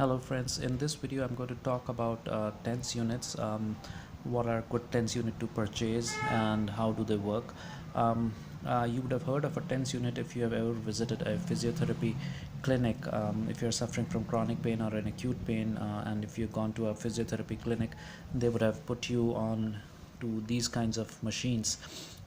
Hello friends, in this video I'm going to talk about TENS units, what are good TENS unit to purchase and how do they work. You would have heard of a TENS unit if you have ever visited a physiotherapy clinic, if you're suffering from chronic pain or an acute pain, and if you've gone to a physiotherapy clinic, they would have put you on to these kinds of machines,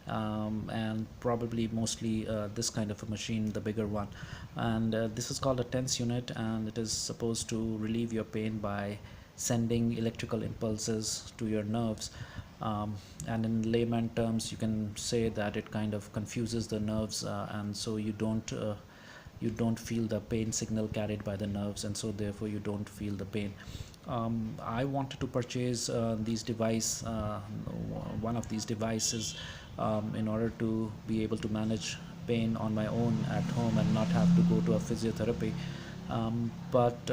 and probably mostly this kind of a machine, the bigger one. And this is called a TENS unit, and it is supposed to relieve your pain by sending electrical impulses to your nerves. And in layman terms, you can say that it kind of confuses the nerves, and so you don't feel the pain signal carried by the nerves, and so therefore you don't feel the pain. I wanted to purchase one of these devices, in order to be able to manage pain on my own at home and not have to go to a physiotherapy. But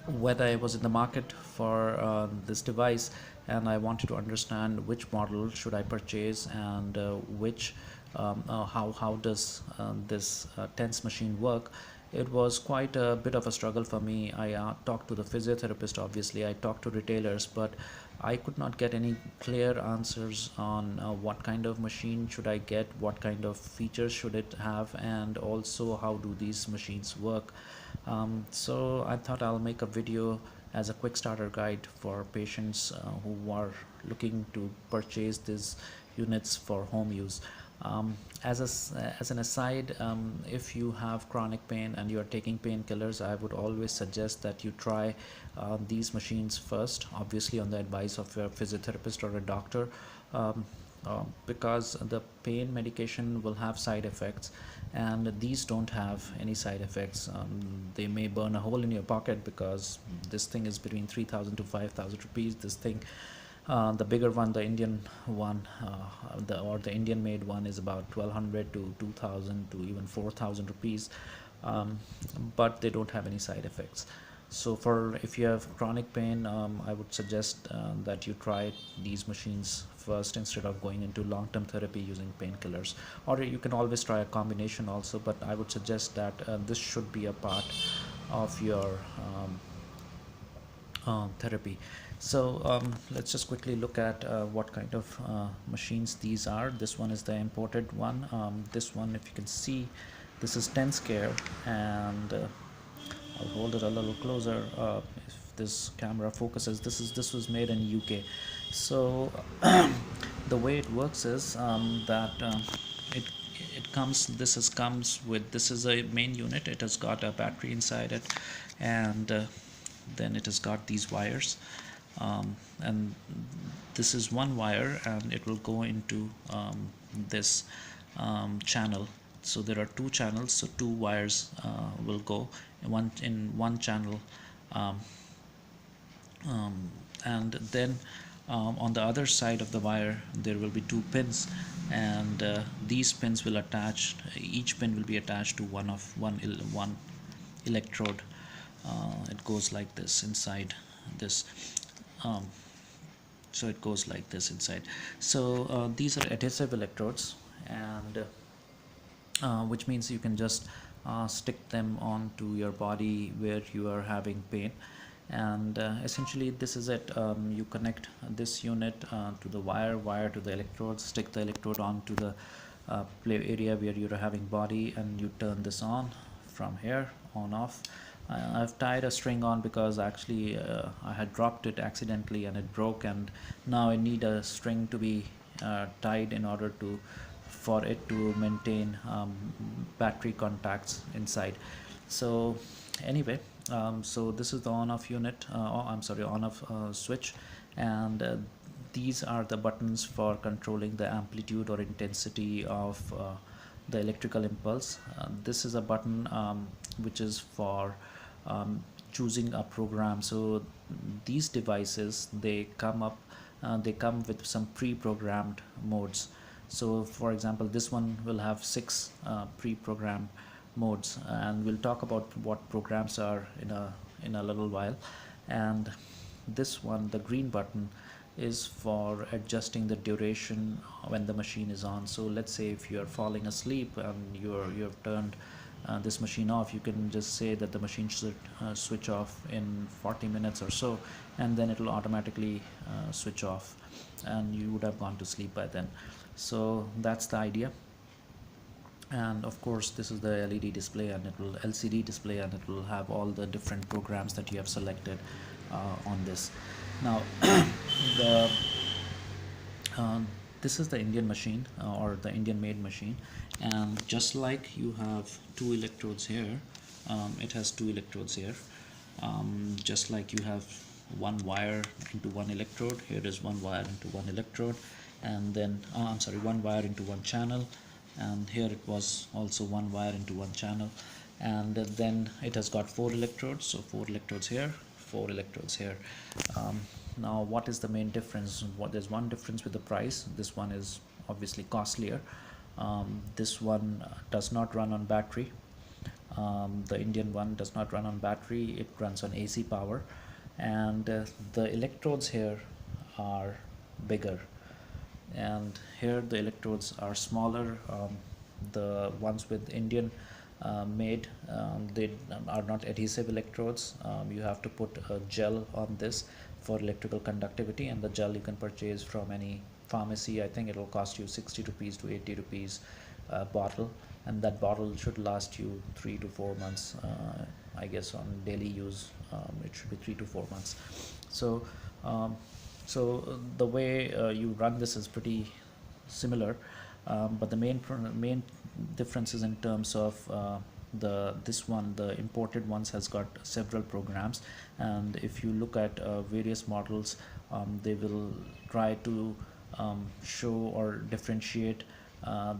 when I was in the market for this device, and I wanted to understand which model should I purchase, and which how does this TENS machine work. It was quite a bit of a struggle for me. I talked to the physiotherapist, obviously I talked to retailers, but I could not get any clear answers on what kind of machine should I get, what kind of features should it have, and also how do these machines work. So I thought I'll make a video as a quick starter guide for patients who are looking to purchase these units for home use. As an aside, if you have chronic pain and you are taking painkillers, I would always suggest that you try these machines first, obviously on the advice of your physiotherapist or a doctor, because the pain medication will have side effects, and these don't have any side effects. They may burn a hole in your pocket because this thing is between 3,000 to 5,000 rupees. This thing, the bigger one, the Indian one, the Indian made one, is about 1,200 to 2,000 to even 4,000 rupees, but they don't have any side effects. So for if you have chronic pain, I would suggest that you try these machines first instead of going into long-term therapy using painkillers, or you can always try a combination also, but I would suggest that this should be a part of your therapy. So let's just quickly look at what kind of machines these are. This one is the imported one. This one, if you can see, this is TENS Care, and I'll hold it a little closer if this camera focuses. This was made in UK. So the way it works is that it it comes this is comes with this is a main unit. It has got a battery inside it, and then it has got these wires, and this is one wire, and it will go into this channel. So there are two channels, so two wires will go in one channel, um, and then on the other side of the wire there will be two pins, and these pins will attach, each pin will be attached to one electrode. It goes like this inside this, um, so it goes like this inside. So these are adhesive electrodes, and which means you can just stick them onto your body where you are having pain, and essentially this is it. You connect this unit to the wire to the electrodes, stick the electrode onto the play area where you're having body, and you turn this on from here, on off. I've tied a string on because actually I had dropped it accidentally and it broke, and now I need a string to be tied in order to for it to maintain battery contacts inside. So anyway, so this is the on-off unit, I'm sorry, on-off switch, and these are the buttons for controlling the amplitude or intensity of the electrical impulse. This is a button which is for choosing a program. So these devices, they come with some pre-programmed modes. So for example, this one will have 6 pre-programmed modes, and we'll talk about what programs are in a little while. And this one, the green button, is for adjusting the duration when the machine is on. So let's say if you're falling asleep and you have turned this machine off, you can just say that the machine should switch off in 40 minutes or so, and then it will automatically switch off, and you would have gone to sleep by then. So that's the idea. And of course this is the LED display, and it will LCD display, and it will have all the different programs that you have selected on this. Now the this is the Indian machine, or the Indian made machine, and just like you have two electrodes here, it has two electrodes here. Just like you have one wire into one electrode, here is one wire into one electrode, and then I'm sorry, one wire into one channel, and here it was also one wire into one channel, and then it has got four electrodes, so four electrodes here, four electrodes here. Now what is the main difference? There's one difference with the price. This one is obviously costlier. This one does not run on battery. The Indian one does not run on battery, it runs on AC power, and the electrodes here are bigger, and here the electrodes are smaller. The ones with Indian made, they are not adhesive electrodes. You have to put a gel on this for electrical conductivity, and the gel you can purchase from any pharmacy. I think it will cost you 60 rupees to 80 rupees bottle, and that bottle should last you 3 to 4 months. I guess on daily use it should be 3 to 4 months. So the way you run this is pretty similar, but the main difference is in terms of the imported ones has got several programs, and if you look at various models, they will try to show or differentiate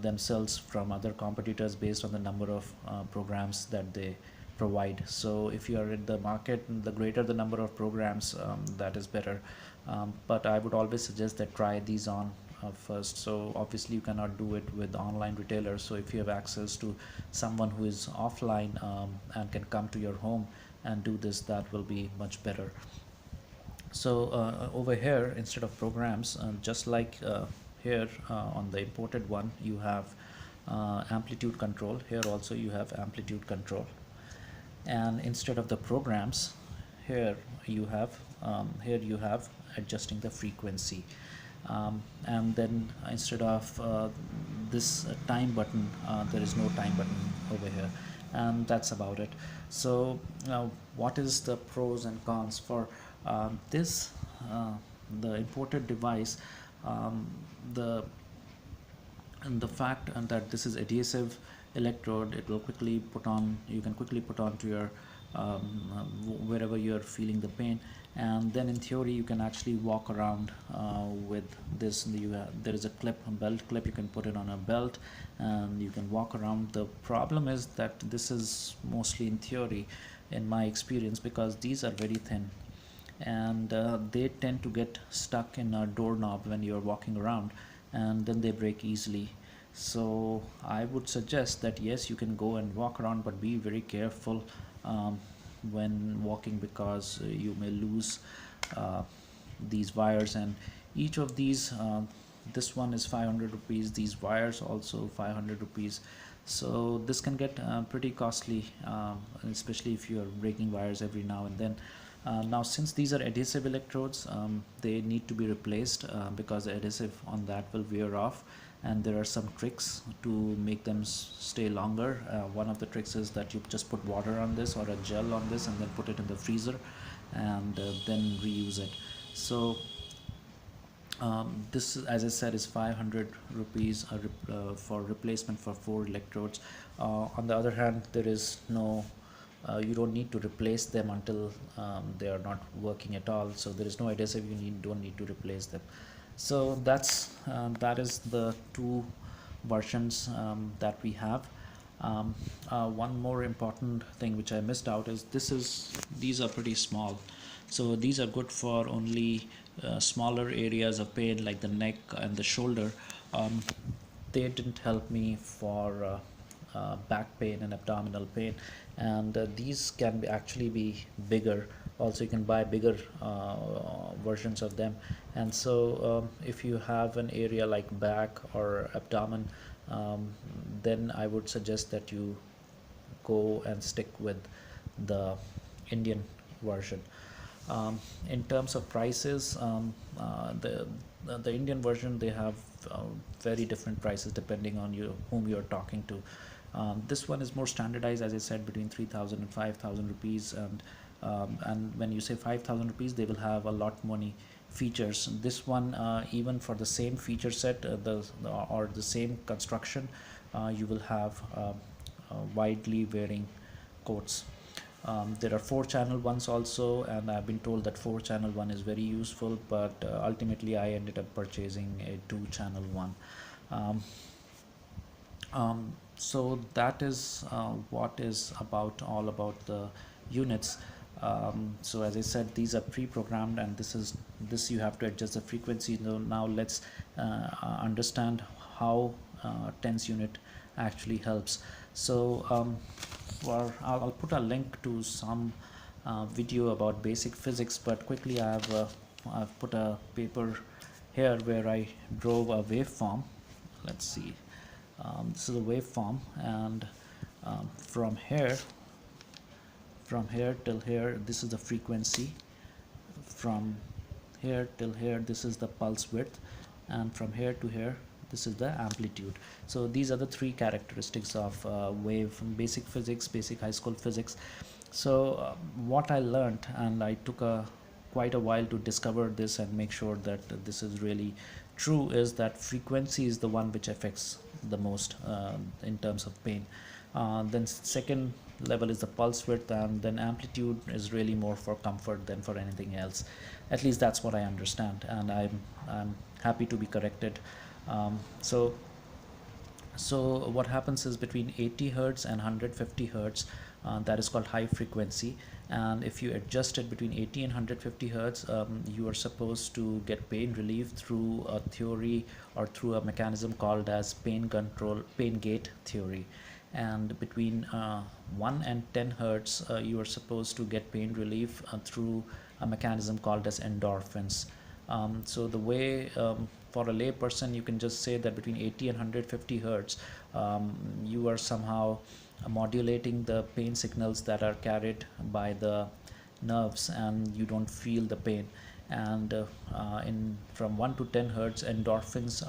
themselves from other competitors based on the number of programs that they provide. So if you are in the market, the greater the number of programs, that is better. But I would always suggest that try these on first. So obviously you cannot do it with online retailers, so if you have access to someone who is offline and can come to your home and do this, that will be much better. So over here, instead of programs, just like here on the imported one, you have amplitude control. Here also you have amplitude control, and instead of the programs, here you have adjusting the frequency, and then instead of this time button, there is no time button over here, and that's about it. So now what is the pros and cons for this the imported device? The and the fact that this is adhesive electrode, it will quickly put on, you can quickly put on to your wherever you're feeling the pain, and then in theory you can actually walk around with this. There is a clip, a belt clip, you can put it on a belt and you can walk around. The problem is that this is mostly in theory, in my experience, because these are very thin, and they tend to get stuck in a doorknob when you're walking around, and then they break easily. So I would suggest that yes, you can go and walk around, but be very careful when walking, because you may lose uh, these wires, and each of these, this one is 500 rupees, these wires also 500 rupees. So this can get pretty costly, especially if you are breaking wires every now and then. Now since these are adhesive electrodes, they need to be replaced because the adhesive on that will wear off, and there are some tricks to make them stay longer. One of the tricks is that you just put water on this or a gel on this and then put it in the freezer, and then reuse it. So this, as I said, is 500 rupees for replacement for 4 electrodes. On the other hand, there is no you don't need to replace them until they are not working at all, so there is no adhesive, don't need to replace them. So that is the two versions that we have. One more important thing which I missed out is these are pretty small, so these are good for only smaller areas of pain like the neck and the shoulder. They didn't help me for back pain and abdominal pain, and these can actually be bigger. Also you can buy bigger versions of them, and so if you have an area like back or abdomen, then I would suggest that you go and stick with the Indian version. In terms of prices, the Indian version, they have very different prices depending on whom you're talking to. This one is more standardized, as I said, between 3,000 and 5,000 rupees, and when you say 5,000 rupees, they will have a lot many features. This one, even for the same feature set, or the same construction, you will have widely varying codes. There are 4-channel ones also, and I've been told that 4-channel one is very useful, but ultimately I ended up purchasing a 2-channel one. So that is what is all about the units. So as I said, these are pre-programmed, and this you have to adjust the frequency. Now let's understand how TENS unit actually helps. So I'll put a link to some video about basic physics, but quickly I've put a paper here where I drove a waveform. Let's see. This is a waveform, and from here till here, this is the frequency. From here till here, this is the pulse width, and from here to here, this is the amplitude. So these are the 3 characteristics of wave from basic physics, basic high school physics. So what I learned, and I took quite a while to discover this and make sure that this is really true, is that frequency is the one which affects the most in terms of pain. Then second level is the pulse width, and then amplitude is really more for comfort than for anything else. At least that's what I understand, and I'm happy to be corrected. So what happens is between 80 hertz and 150 hertz, that is called high frequency, and if you adjust it between 80 and 150 hertz, you are supposed to get pain relief through a theory or through a mechanism called as pain gate theory. And between 1 and 10 hertz, you are supposed to get pain relief through a mechanism called as endorphins. So the way, for a lay person, you can just say that between 80 and 150 hertz, you are somehow modulating the pain signals that are carried by the nerves, and you don't feel the pain. And from 1 to 10 hertz, endorphins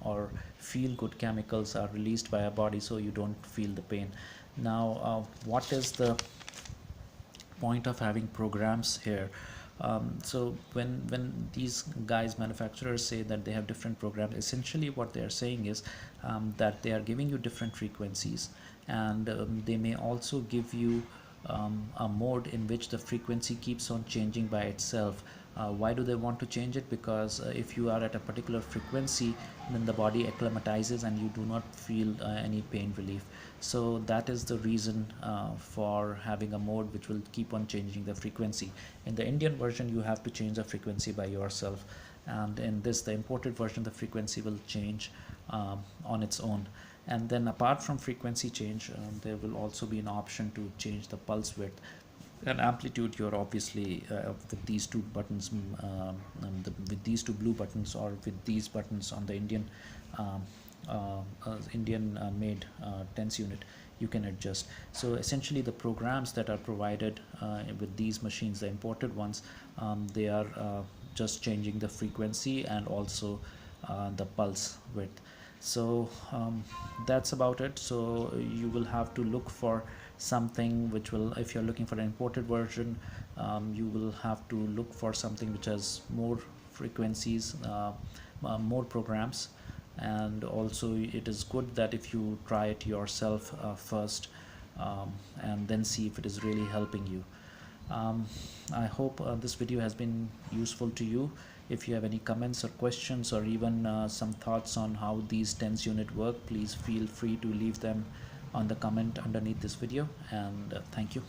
or feel good chemicals are released by our body, so you don't feel the pain. Now what is the point of having programs here? So when these guys, manufacturers, say that they have different programs, essentially what they are saying is that they are giving you different frequencies, and they may also give you a mode in which the frequency keeps on changing by itself. Why do they want to change it? Because if you are at a particular frequency, then the body acclimatizes and you do not feel any pain relief. So that is the reason for having a mode which will keep on changing the frequency. In the Indian version, you have to change the frequency by yourself, and in the imported version, the frequency will change on its own. And then apart from frequency change, there will also be an option to change the pulse width and amplitude. You're obviously with these 2 buttons, with these 2 blue buttons, or with these buttons on the Indian made TENS unit, you can adjust. So essentially the programs that are provided with these machines, the imported ones, they are just changing the frequency and also the pulse width. So that's about it. So you will have to look for something which will, if you're looking for an imported version, you will have to look for something which has more frequencies, more programs, and also it is good that if you try it yourself first, and then see if it is really helping you. I hope this video has been useful to you. If you have any comments or questions, or even some thoughts on how these TENS unit work, please feel free to leave them on the comment underneath this video, and thank you.